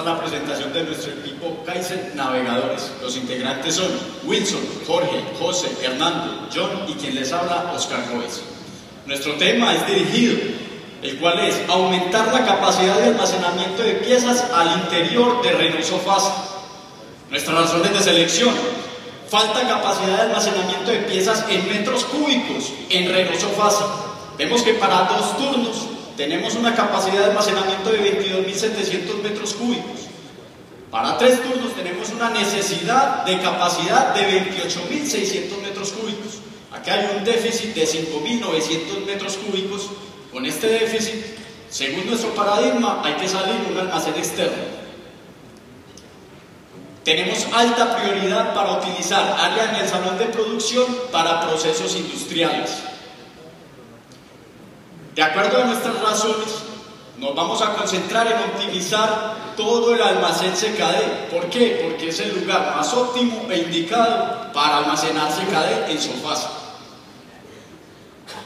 la presentación de nuestro equipo Kaizen Navegadores. Los integrantes son Wilson, Jorge, José, Hernando, John y quien les habla, Oscar Gómez. Nuestro tema es dirigido, el cual es aumentar la capacidad de almacenamiento de piezas al interior de Renault Sofasa. Nuestras razones de selección: falta capacidad de almacenamiento de piezas en metros cúbicos en Renault Sofasa. Vemos que para 2 turnos tenemos una capacidad de almacenamiento de 22.700 metros cúbicos. Para 3 turnos tenemos una necesidad de capacidad de 28.600 metros cúbicos. Aquí hay un déficit de 5.900 metros cúbicos. Con este déficit, según nuestro paradigma, hay que salir un almacén externo. Tenemos alta prioridad para utilizar área en el salón de producción para procesos industriales. De acuerdo a nuestras razones, nos vamos a concentrar en optimizar todo el almacén CKD. ¿Por qué? Porque es el lugar más óptimo e indicado para almacenar CKD en Sofasa.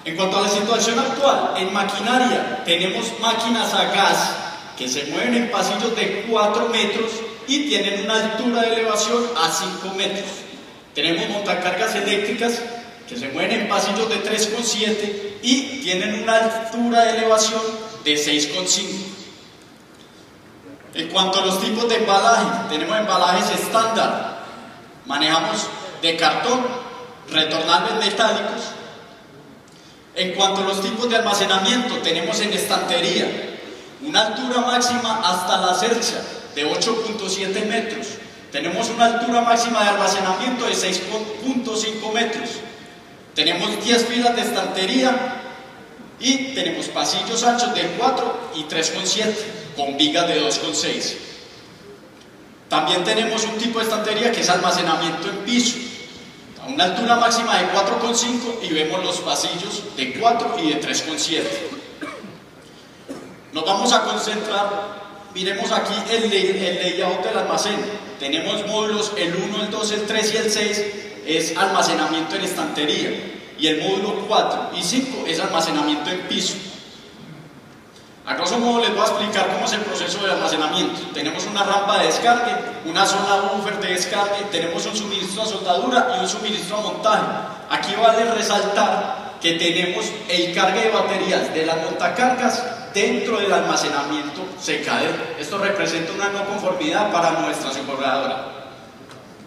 En cuanto a la situación actual, en maquinaria tenemos máquinas a gas que se mueven en pasillos de 4 metros y tienen una altura de elevación a 5 metros. Tenemos montacargas eléctricas que se mueven en pasillos de 3,7 y tienen una altura de elevación de 6,5. En cuanto a los tipos de embalaje, tenemos embalajes estándar, manejamos de cartón, retornables metálicos. En cuanto a los tipos de almacenamiento, tenemos en estantería una altura máxima hasta la cercha de 8,7 metros. Tenemos una altura máxima de almacenamiento de 6,5 metros. Tenemos 10 filas de estantería y tenemos pasillos anchos de 4 y 3,7 con vigas de 2,6. También tenemos un tipo de estantería que es almacenamiento en piso, a una altura máxima de 4,5 y vemos los pasillos de 4 y de 3,7. Nos vamos a concentrar, miremos aquí el layout del almacén. Tenemos módulos, el 1, el 2, el 3 y el 6 es almacenamiento en estantería y el módulo 4 y 5 es almacenamiento en piso. A grosso modo les voy a explicar cómo es el proceso de almacenamiento. Tenemos una rampa de descargue, una zona buffer de descargue, tenemos un suministro a soldadura y un suministro a montaje. Aquí vale resaltar que tenemos el cargue de baterías de las montacargas dentro del almacenamiento CKD. Esto representa una no conformidad para nuestra subordinadora.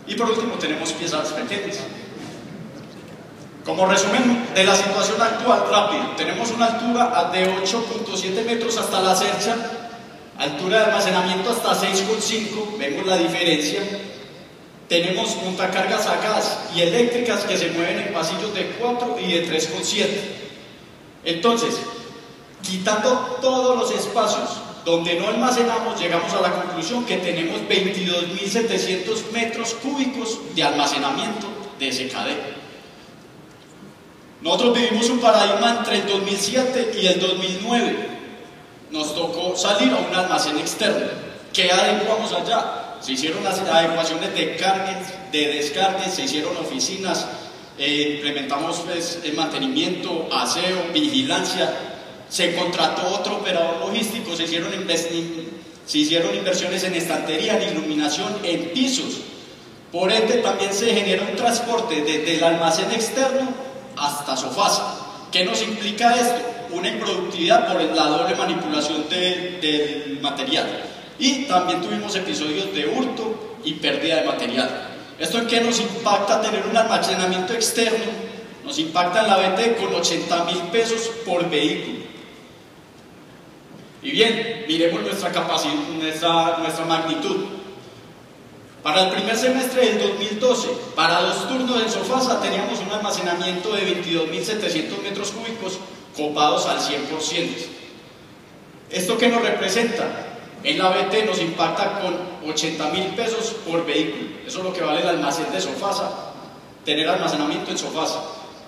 Y por último tenemos piezas pequeñas. Como resumen de la situación actual, rápido, tenemos una altura de 8,7 metros hasta la cercha, altura de almacenamiento hasta 6,5, vemos la diferencia. Tenemos montacargas a gas y eléctricas que se mueven en pasillos de 4 y de 3,7. Entonces, quitando todos los espacios donde no almacenamos, llegamos a la conclusión que tenemos 22.700 metros cúbicos de almacenamiento de CKD. Nosotros vivimos un paradigma entre el 2007 y el 2009. Nos tocó salir a un almacén externo. ¿Qué adecuamos allá? Se hicieron las adecuaciones de carga, de descargue, se hicieron oficinas, implementamos pues, el mantenimiento, aseo, vigilancia. Se contrató otro operador logístico, se hicieron inversiones en estantería, en iluminación, en pisos. Por ende, también se generó un transporte desde el almacén externo hasta Sofasa. ¿Qué nos implica esto? Una improductividad por la doble manipulación del material. Y también tuvimos episodios de hurto y pérdida de material. ¿Esto en qué nos impacta tener un almacenamiento externo? Nos impacta en la BT con 80.000 pesos por vehículo. Y bien, miremos nuestra capacidad, nuestra magnitud. Para el primer semestre del 2012, para 2 turnos en Sofasa teníamos un almacenamiento de 22.700 metros cúbicos copados al 100%. ¿Esto qué nos representa? En la BT nos impacta con 80.000 pesos por vehículo. Eso es lo que vale el almacén de Sofasa, tener almacenamiento en Sofasa.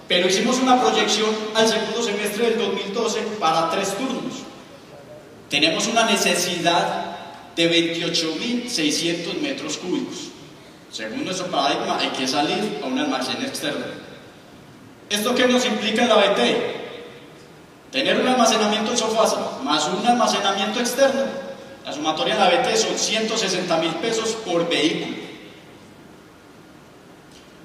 Pero hicimos una proyección al segundo semestre del 2012 para 3 turnos. Tenemos una necesidad de 28.600 metros cúbicos. Según nuestro paradigma, hay que salir a un almacén externo. ¿Esto qué nos implica en la BT? Tener un almacenamiento en Sofasa más un almacenamiento externo La sumatoria en la BT son 160.000 pesos por vehículo.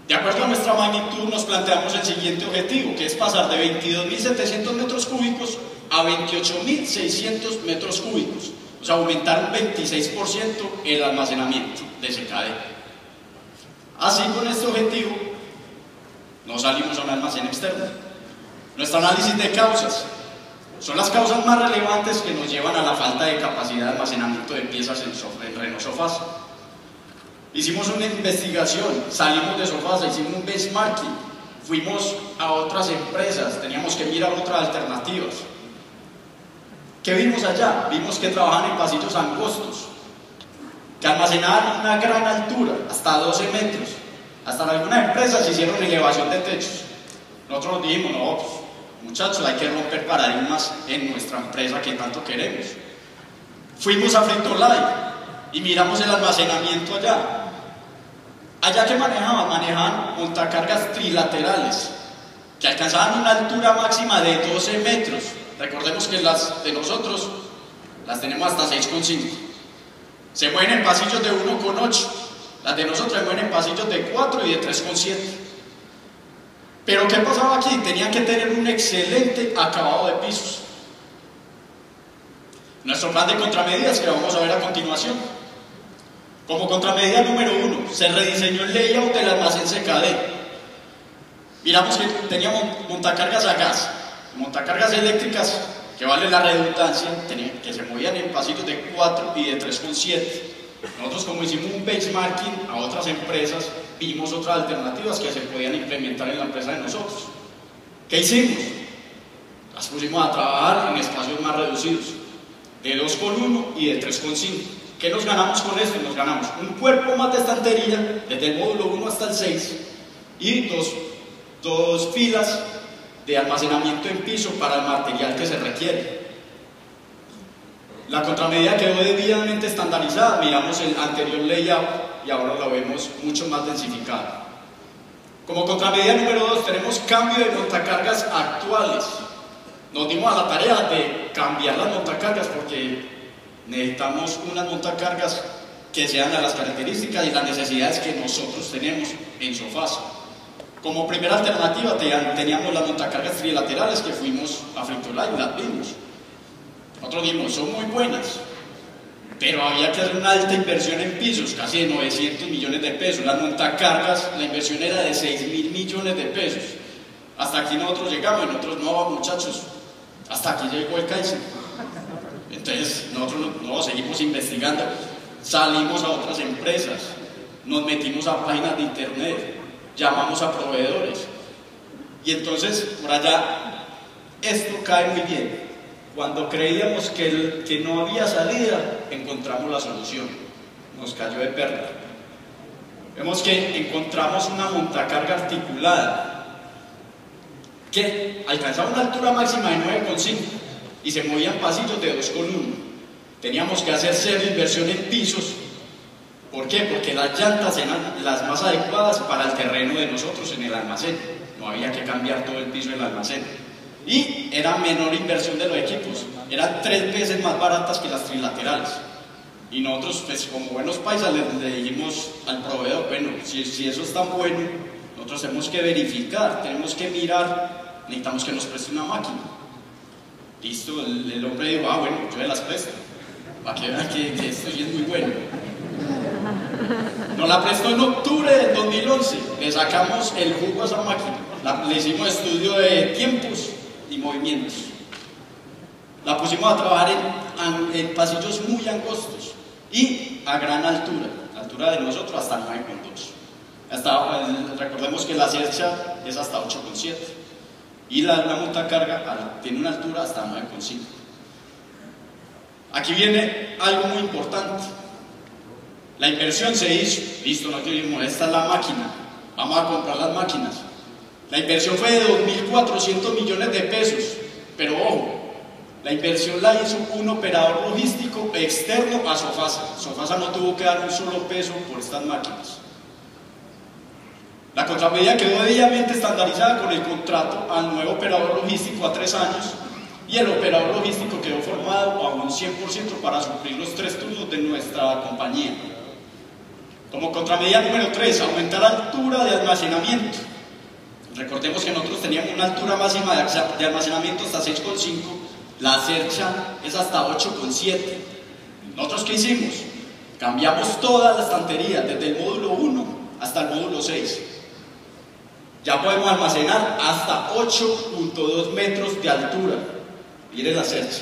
De acuerdo a nuestra magnitud, nos planteamos el siguiente objetivo, que es pasar de 22.700 metros cúbicos a 28.600 metros cúbicos. O sea, aumentar un 26% el almacenamiento de CKD. Así, con este objetivo, no salimos a un almacén externo. Nuestro análisis de causas son las causas más relevantes que nos llevan a la falta de capacidad de almacenamiento de piezas en Renault Sofasa. Hicimos una investigación, salimos de Sofasa, hicimos un benchmarking, fuimos a otras empresas, teníamos que mirar otras alternativas. ¿Qué vimos allá? Vimos que trabajaban en pasillos angostos, que almacenaban a una gran altura, hasta 12 metros. Hasta en algunas empresas hicieron elevación de techos. Nosotros nos dijimos, no, pues, muchachos, hay que romper paradigmas en nuestra empresa que tanto queremos. Fuimos a Frito-Lay y miramos el almacenamiento allá. Allá que manejaban montacargas trilaterales, que alcanzaban una altura máxima de 12 metros. Recordemos que las de nosotros las tenemos hasta 6,5. Se mueven en pasillos de 1,8. Las de nosotros se mueven en pasillos de 4 y de 3,7. Pero ¿qué pasaba aquí? Tenían que tener un excelente acabado de pisos. Nuestro plan de contramedidas, que vamos a ver a continuación. Como contramedida número 1, se rediseñó el layout del almacén CKD. Miramos que teníamos montacargas a gas, montacargas eléctricas, que vale la redundancia, que se movían en pasillos de 4 y de 3,7. Nosotros, como hicimos un benchmarking a otras empresas, vimos otras alternativas que se podían implementar en la empresa de nosotros. ¿Qué hicimos? Las pusimos a trabajar en espacios más reducidos, de 2,1 y de 3,5. ¿Qué nos ganamos con esto? Nos ganamos un cuerpo más de estantería, desde el módulo 1 hasta el 6, y dos filas de almacenamiento en piso para el material que se requiere. La contramedida quedó debidamente estandarizada, miramos el anterior layout y ahora lo vemos mucho más densificado. Como contramedida número 2 tenemos cambio de montacargas actuales. Nos dimos a la tarea de cambiar las montacargas porque necesitamos unas montacargas que sean a las características y las necesidades que nosotros tenemos en Sofasa. Como primera alternativa teníamos las montacargas trilaterales que fuimos a Frito-Lay y las vimos. Nosotros dijimos, son muy buenas, pero había que hacer una alta inversión en pisos, casi de 900 millones de pesos. Las montacargas, la inversión era de 6.000 millones de pesos. Hasta aquí nosotros llegamos y nosotros, no, muchachos, hasta aquí llegó el Kaizen. Entonces nosotros no, seguimos investigando, salimos a otras empresas, nos metimos a páginas de internet, llamamos a proveedores. Y entonces por allá esto cae muy bien. Cuando creíamos que no había salida, encontramos la solución. Nos cayó de perla. Vemos que encontramos una montacarga articulada que alcanzaba una altura máxima de 9,5 y se movían pasillos de 2,1. Teníamos que hacer cero inversión en pisos. ¿Por qué? Porque las llantas eran las más adecuadas para el terreno de nosotros en el almacén. No había que cambiar todo el piso del almacén. Y era menor inversión de los equipos, eran 3 veces más baratas que las trilaterales. Y nosotros, pues como buenos paisas, le dijimos al proveedor, bueno, si eso es tan bueno, nosotros tenemos que verificar, tenemos que mirar, necesitamos que nos preste una máquina. Listo, el hombre dijo, bueno, yo me las presto, para que vean que esto sí es muy bueno. Nos la prestó en octubre del 2011, le sacamos el jugo a esa máquina, le hicimos estudio de tiempos y movimientos. La pusimos a trabajar en pasillos muy angostos y a gran altura, la altura de nosotros hasta 9,2. Recordemos que la Cercha es hasta 8,7 y la montacarga tiene una altura hasta 9,5. Aquí viene algo muy importante. La inversión se hizo, listo, no tuvimos, esta es la máquina, vamos a comprar las máquinas. La inversión fue de 2.400 millones de pesos, pero ojo, la inversión la hizo un operador logístico externo a Sofasa. Sofasa no tuvo que dar un solo peso por estas máquinas. La contramedida quedó debidamente estandarizada con el contrato al nuevo operador logístico a 3 años y el operador logístico quedó formado a un 100% para suplir los 3 turnos de nuestra compañía. Como contramedida número 3, aumentar la altura de almacenamiento. Recordemos que nosotros teníamos una altura máxima de almacenamiento hasta 6,5, la Sercha es hasta 8,7. ¿Nosotros qué hicimos? Cambiamos toda la estantería, desde el módulo 1 hasta el módulo 6. Ya podemos almacenar hasta 8,2 metros de altura. Miren la Sercha.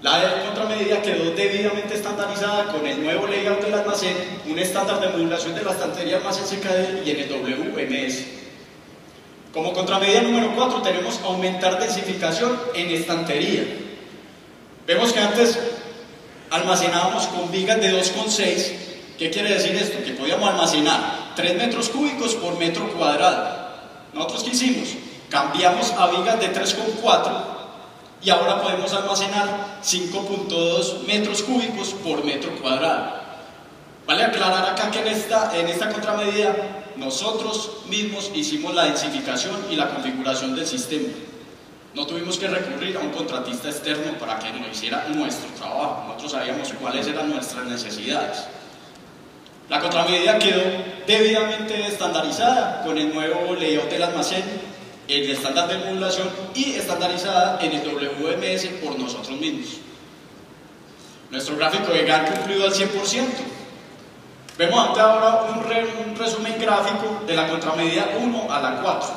La contramedida quedó debidamente estandarizada con el nuevo layout del almacén, un estándar de modulación de la estantería almacén CKD y en el WMS. Como contramedida número 4 tenemos aumentar densificación en estantería. Vemos que antes almacenábamos con vigas de 2,6. ¿Qué quiere decir esto? Que podíamos almacenar 3 metros cúbicos por metro cuadrado. ¿Nosotros qué hicimos? Cambiamos a vigas de 3,4 y ahora podemos almacenar 5,2 metros cúbicos por metro cuadrado. Vale aclarar acá que en esta contramedida nosotros mismos hicimos la densificación y la configuración del sistema. No tuvimos que recurrir a un contratista externo para que nos hiciera nuestro trabajo. Nosotros sabíamos cuáles eran nuestras necesidades. La contramedida quedó debidamente estandarizada con el nuevo layout del almacén, el estándar de modulación y estandarizada en el WMS por nosotros mismos. Nuestro gráfico de Gantt cumplido al 100%. Vemos ante ahora un resumen gráfico de la contramedida 1 a la 4.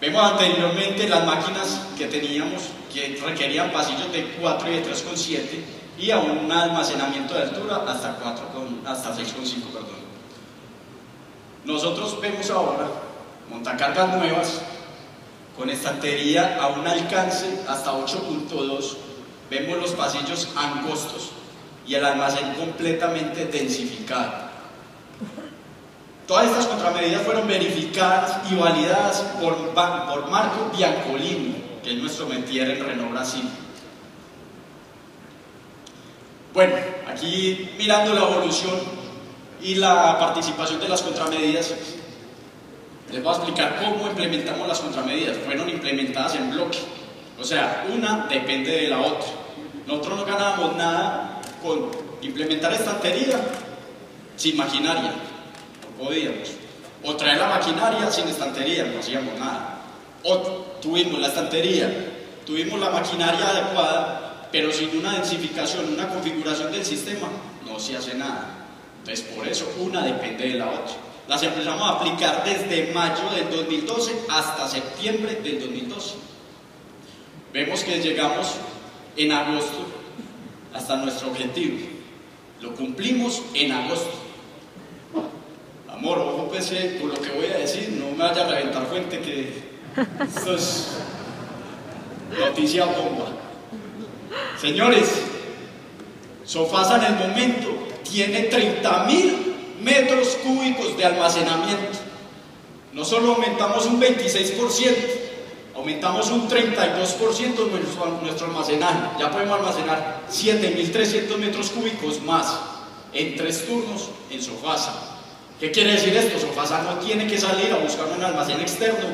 Vemos anteriormente las máquinas que teníamos que requerían pasillos de 4 y de 3,7 y a un almacenamiento de altura hasta 6,5. Nosotros vemos ahora montacargas nuevas con estantería a un alcance hasta 8,2. Vemos los pasillos angostos y el almacén completamente densificado. Todas estas contramedidas fueron verificadas y validadas por Marco Biancolini, que es nuestro métier en Renault Brasil. Bueno, aquí mirando la evolución y la participación de las contramedidas, les voy a explicar cómo implementamos las contramedidas. Fueron implementadas en bloque, o sea, una depende de la otra. Nosotros no ganábamos nada con implementar estantería sin maquinaria, no podíamos. O traer la maquinaria sin estantería, no hacíamos nada. O tuvimos la estantería, tuvimos la maquinaria adecuada, pero sin una densificación, una configuración del sistema, no se hace nada. Entonces, por eso una depende de la otra. Las empezamos a aplicar desde mayo del 2012 hasta septiembre del 2012. Vemos que llegamos en agosto hasta nuestro objetivo. Lo cumplimos en agosto. Amor, ojo pues con lo que voy a decir, no me vaya a reventar fuente que esto es noticia bomba. Señores, Sofasa en el momento tiene 30.000 metros cúbicos de almacenamiento. No solo aumentamos un 26%, aumentamos un 32% nuestro almacenaje. Ya podemos almacenar 7.300 metros cúbicos más en 3 turnos en Sofasa. ¿Qué quiere decir esto? Sofasa no tiene que salir a buscar un almacén externo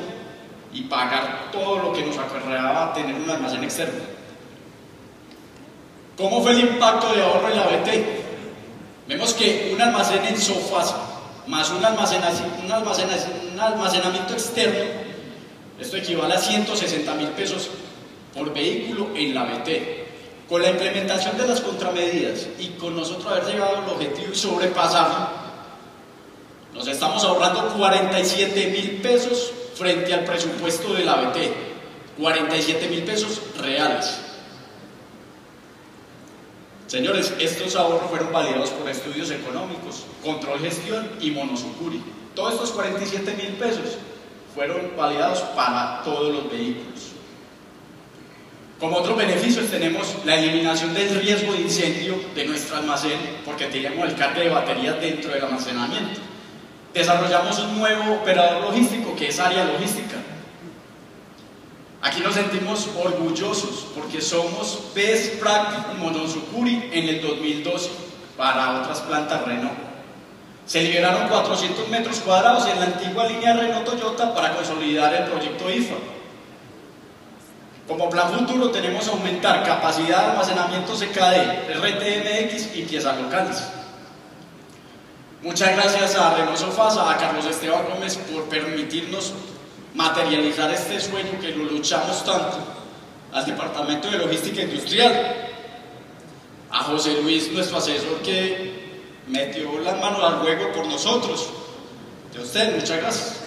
y pagar todo lo que nos acarreaba tener un almacén externo. ¿Cómo fue el impacto de ahorro en la BT? Vemos que un almacén en Sofasa más un almacenamiento externo, esto equivale a 160.000 pesos por vehículo en la BT. Con la implementación de las contramedidas y con nosotros haber llegado al objetivo y sobrepasarlo, nos estamos ahorrando 47.000 pesos frente al presupuesto de la BT. 47.000 pesos reales. Señores, estos ahorros fueron validados por estudios económicos, control gestión y Monosucuri. Todos estos 47.000 pesos fueron validados para todos los vehículos. Como otros beneficios tenemos la eliminación del riesgo de incendio de nuestro almacén, porque teníamos el cargue de baterías dentro del almacenamiento. Desarrollamos un nuevo operador logístico que es área logística. Aquí nos sentimos orgullosos porque somos Best Practice Monosucuri en el 2012 para otras plantas Renault. Se liberaron 400 metros cuadrados en la antigua línea Renault Toyota para consolidar el proyecto IFA. Como plan futuro tenemos aumentar capacidad de almacenamiento CKD, RTMX y piezas locales. Muchas gracias a Renault Sofasa, a Carlos Esteban Gómez por permitirnos materializar este sueño que lo luchamos tanto, al Departamento de Logística Industrial, a José Luis, nuestro asesor, que metió las manos al juego por nosotros. De usted, muchas gracias.